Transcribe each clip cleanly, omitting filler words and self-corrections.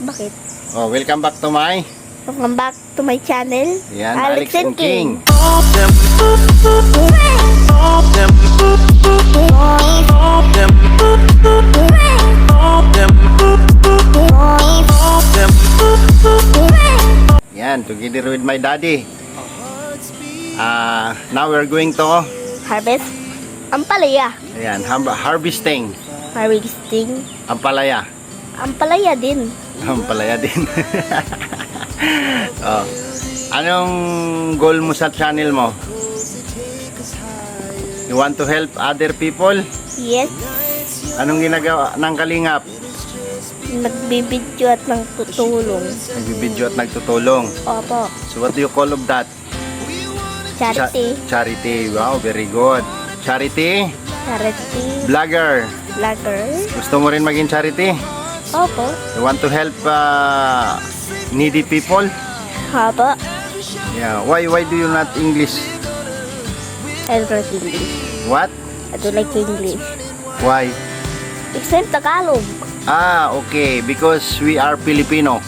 Bakit? Oh, welcome back to my Welcome back to my channel. Yan, Alex and King. Yan, together with my daddy. Now we're going to Harvest. Ampalaya. ayan, harvesting. Harvesting. Ampalaya. Ampalaya din. Ampalaya din. Oh. Anong goal mo sa channel mo? You want to help other people? Yes. Anong ginagawa ng Kalingap? Nagbibidyo at nang tutulong. Nagbibidyo at nagtutulong. Opo. So what do you call of that? Charity. Charity. Wow, very good. Charity. Charity. Vlogger. Vlogger. Gusto mo rin maging charity? Opo. You want to help needy people? Opo. Yeah. Why do you not English? I don't like English. What? I don't like English. Why? Except Tagalog. Okay. Because we are Filipino.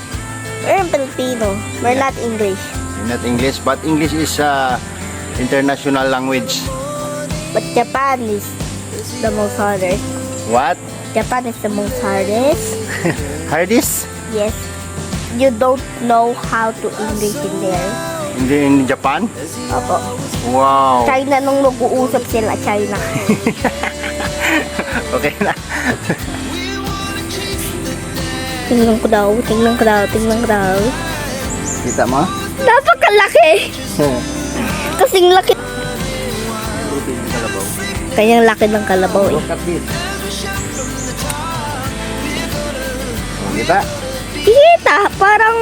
We're Filipino. We're not English. We're not English, but English is international language. But Japan is the most hardest. What? Japan is the most hardest. Hardest? Yes. You don't know how to English in there. In Japan? Opo. Wow. China nung nag-uusap sila, China. Okay na. Tingnan ko daw, tingnan ko daw, tingnan ko daw. Kita mo? Napakalaki! Kasing laki. Kanyang laki ng kalabaw eh. Look at this. Kita? Kita, parang...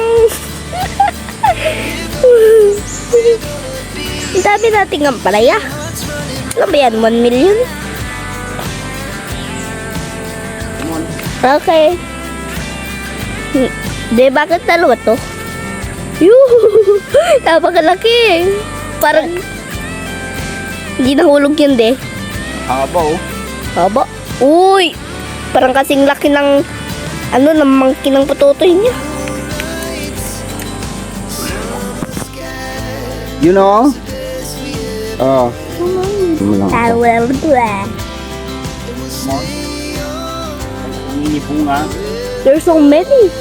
Ang dami nating ampalaya. Ano ba yan? 1 million? Okay. Di, bakit dalawa to? Yuhu! Napakalaki. Parang... Hindi nahulog yun, de. Haba oh. Haba. Uy! Parang kasing laki ng... Ano, ng monkey ng pututoy niya. You know? Oh. Tawel dua. Mini bunga. There's so many.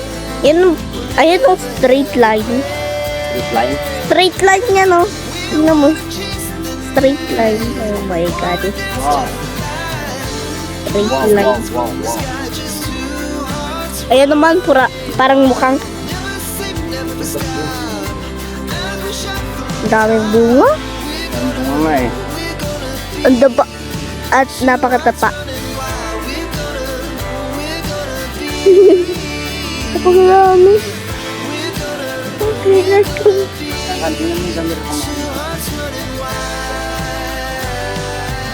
Yan, ayun yung straight line. Reply. Straight line niya, no? Tingnan mo. Straight line. Oh my God. Wow. Straight Wow, line. wow, wow, wow. Ayan naman, parang mukhang ang daming bunga. Ang bunga nga eh. Ang daba. At napakatapa. Napakarami. Okay, let's go.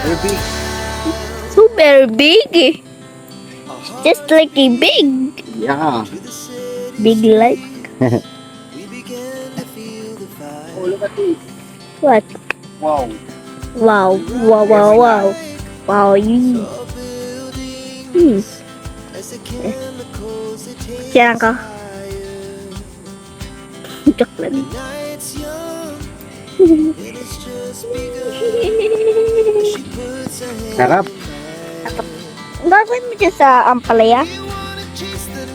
Very big. Super big. Just like a big. Yeah. Big like. Oh, look at this. What? Wow. Wow. Wow, wow, wow. Wow, you. Siyan ka. Joke lang. Sarap. Gagawin mo dyan sa ampalaya?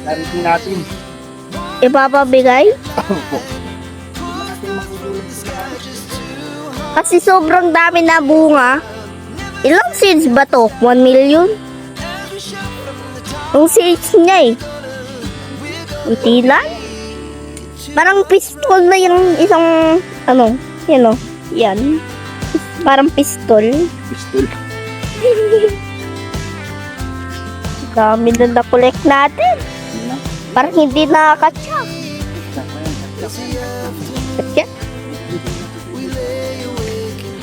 Laritin natin. Ipapabigay? Kasi sobrang dami na bunga. Ilang seeds ba to? 1 million? Yung seeds niya eh. Unti lang? Parang pistol na yung isang, ano, yan o. Yan. Parang pistol. Pistol. Dami na na-collect natin. Parang hindi nakakatsa. Katsa?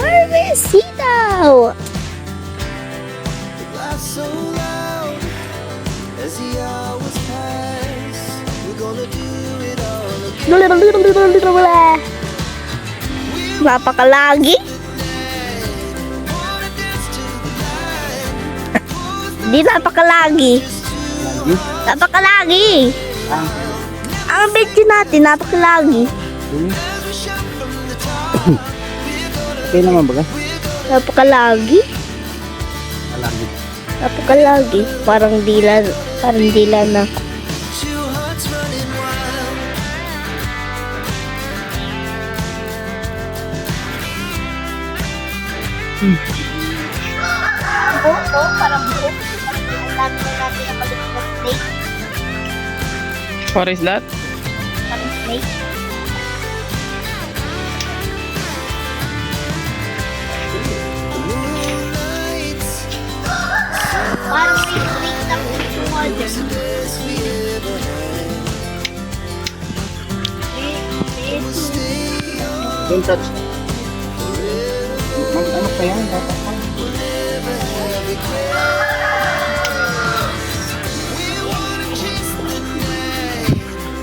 Harvest sitaw! Napakalagi. Di napakalagi. Lagi? Napakalagi. Ah, Ang video natin, napakalagi. Okay naman ba ka? Napakalagi. Napakalagi. Parang dila na. Buto, parang buto. Ang dami na natin na palit ng snake. What is that? Parang snake. Parang may snake na kukuha dyan. Don't touch. Ano pa yan? Dapat pa.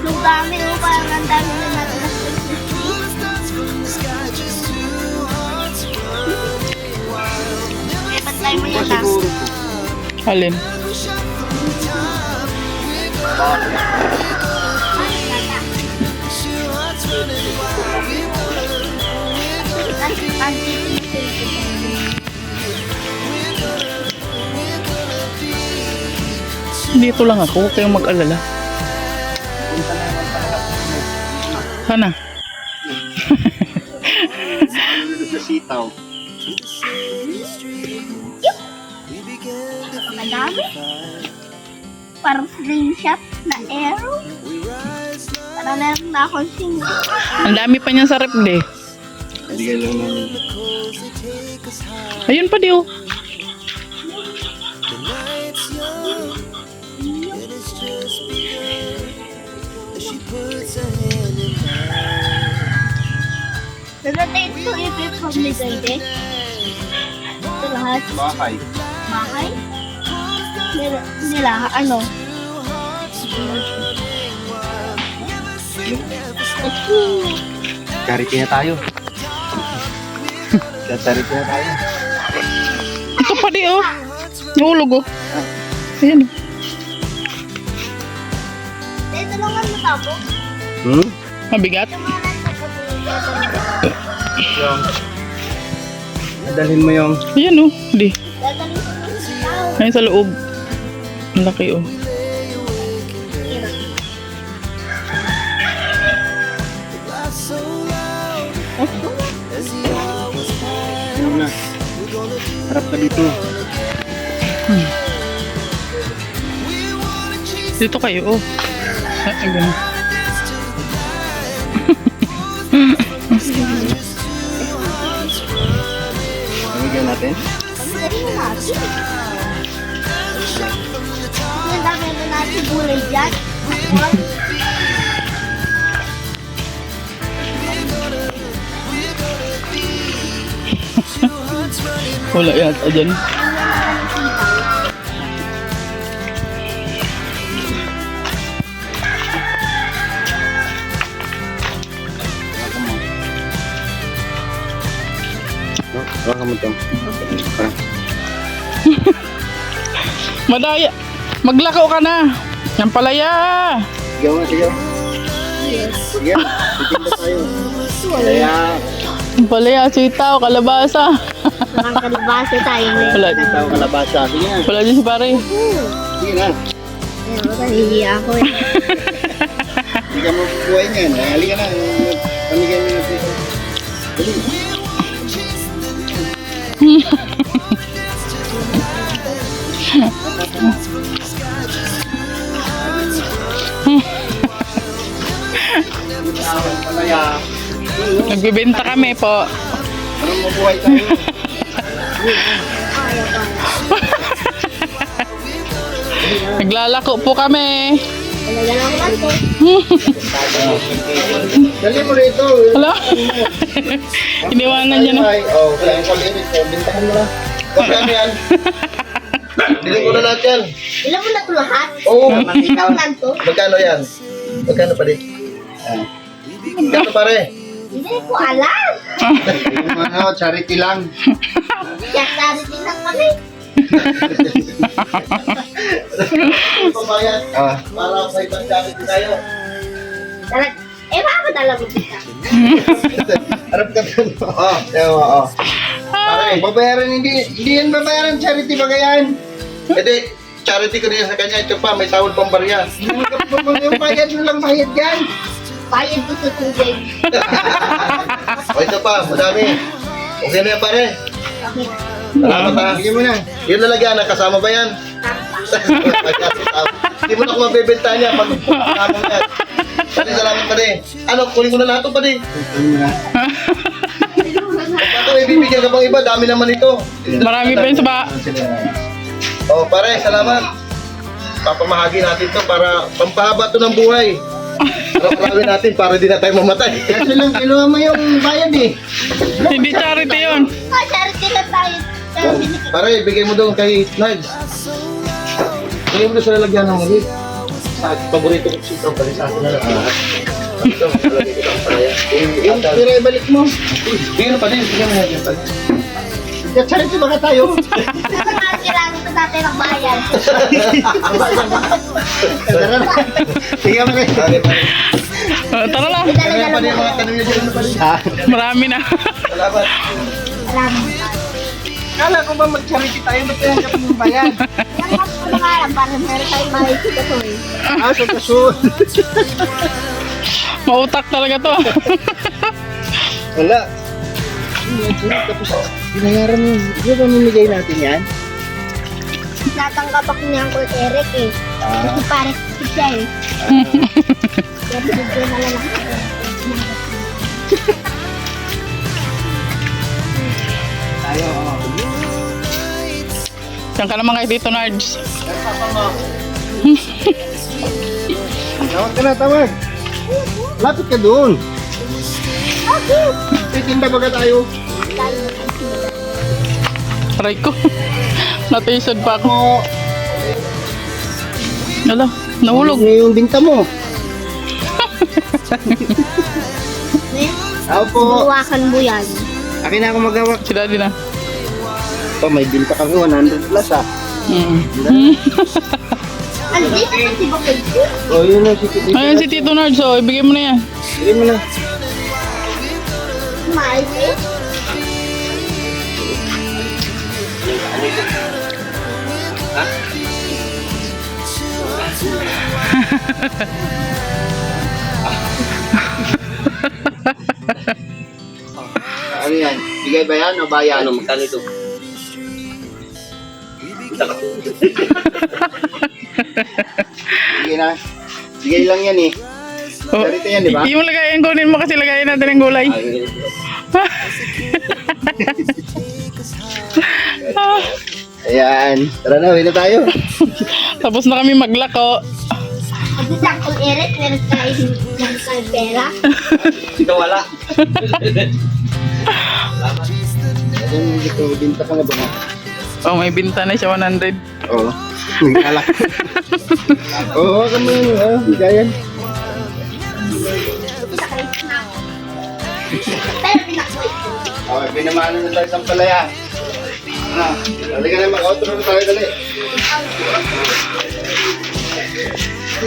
Ang dami mo, parang ang dami na natin na snake. Okay, patay mo yung task. Alin? Dito lang ako, huwag kayong mag-alala. Sana. Sa sitaw. Madami. Parang slingshot na arrow. Parang meron na akong single. Ang dami pa niyan sa rep de. Bigay lang namin. Ayun pa di oh. Nagatayin ito ipipam ni Gaide. Ito lahat. Bahay. Bahay. Nila, ano? Charity na tayo. Charity na tayo. Ito pa di oh. Nahulog oh. Ayan oh. Ito lang ang matabo. Mabigat. Yung, dalhin mo yung Ayan oh. Di. Dadalhin ko ng tao. Ayun sa loob. Ang laki oh. ano na. Harap ka dito. Dito kayo oh. Ay, ganun. Namigyan natin. Pagdali mo natin. Ang dami na natin gulay dyan. Wala yata dyan. Baka mo ito. Madaya. Maglakaw ka na. Yan palaya. Sigaw nga, sigaw. Sige, titinda tayo. Kaya, Yan palaya, sitaw, kalabasa. Parang kalabasa tayo ngayon. Wala. tayo kalabasa. Sige na. Wala dyan si pare. Sige na. Ayun, nahihiya ako eh. Hindi ka mabubuhay niyan. Halika na. Pamigyan mo natin. Dali. Palaya. Nagbibenta kami po. Parang mabuhay tayo. Naglalako po kami. Talaga lang natin. Dali mo rito. Hala. Iniwanan niya na. Oh, kaya yung pag-init. Bintahan mo na. Magkano yan? Bili ko na lahat yan. Ilan mo na ito lahat? Oo. Ikaw lang to. Magkano yan? Magkano pa di? Magkano pare? Hindi ko alam. Ano, charity lang. Kaya charity lang kami. Pambayad. Para sa ibang charity tayo. Bakit alam mo kita? Harap ka doon. Oo. Pare, babayaran, hindi yan babayaran, charity bagayan. Edi, charity ko din sa kanya, ito pa, may tawad pang barya. Yung bayad mo lang, bayad yan. Bayad ko sa tubig. O ito pa, madami. Okay na yan, pare. Okay. Salamat ha. Bigyan mo na. Yung lalagyan, kasama ba yan? Hindi mo na kung mabibenta niya pag kasama yan. Pare, salamat pare. Ano, kunin ko na lahat ito pare. Ito, may bibigyan ka pang iba, dami naman ito. Marami pa yun sa ba? Oh, pare, salamat. Papamahagi natin to para pampahaba to ng buhay. Para marami natin para di na tayo mamatay. Kasi lang kinuha mo yung bayad eh. Hindi charity yun. Charity na tayo. Pare, bigay mo doon kay Nags. Bigay mo doon sa lalagyan ng ulit. Sa paborito ko sito, pare sa akin na lang. Ito, lalagay ko lang pare. Yung pira, ibalik mo. Bigyan na pa din, bigyan mo na yan. Charity baka tayo. Kailangan ko dati ng bayan. Sige mo kayo. Tara lang. Kaya pa yung mga tanong niya dyan pa rin. Marami na. Salamat. Kala ko ba mag-charity tayo, ba't kaya ka ng bayan? Yan nga po na nga lang, para meron tayong makikita to eh. So kasun. Mautak talaga to. Wala. Tapos binayaran mo. Di ba mamimigay natin yan? Natanggap ako niya ang Kuya Eric eh. Kasi parang siya eh. Kaya binigyan na lang ako. Tayo. Diyan ka naman kay Tito Nards. Tawag ka na, tawag. Lapit ka doon. Titinda baga tayo. Aray ko. Natisod pa ako. Wala, nahulog. Yung binta mo. Ako po. Buwakan mo yan. Akin na ako magawak. Si Daddy na. Oh, may binta kami 100 plus ah. Ano dito na si Bakit? Oh, yun na si Tito. Ayun si Tito Nards, oh. Ibigay mo na yan. Bili mo na. Mais eh. Ano yan? Bigay ba yan o bayan? Ano, magkano ito? Sige na. Bigay lang yan eh. Oh, Charity yan, di ba? yung lagayin, kunin mo kasi lagayin natin ang gulay. Ayan. Tara na, uwi na tayo. Tapos na kami maglako. Kasi sa Kuya Eric, meron tayong pera. Ito wala. Ayun, ito, binta ka nga ba nga? Oh, may binta na siya 100. Oo. Nagkalak. Oo, kami yun. Oo, bigayan. Isa kayo na. Pero pinakwit ko. Okay, pinamano na tayo sa palaya. Halika na, mag-outro na tayo, dali.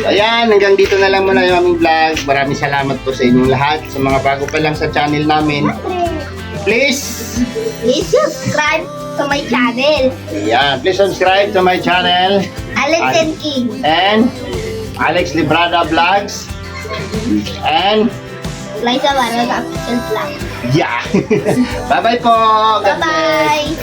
Ayan, hanggang dito na lang muna yung aming vlog. Maraming salamat po sa inyong lahat. Sa mga bago pa lang sa channel namin, please Subscribe to my channel. Ayan, please subscribe to my channel Alex and King. and Alex Librada Vlogs and Liza Barros Official Vlog. yeah. Bye-bye po. God bless. Bye-bye.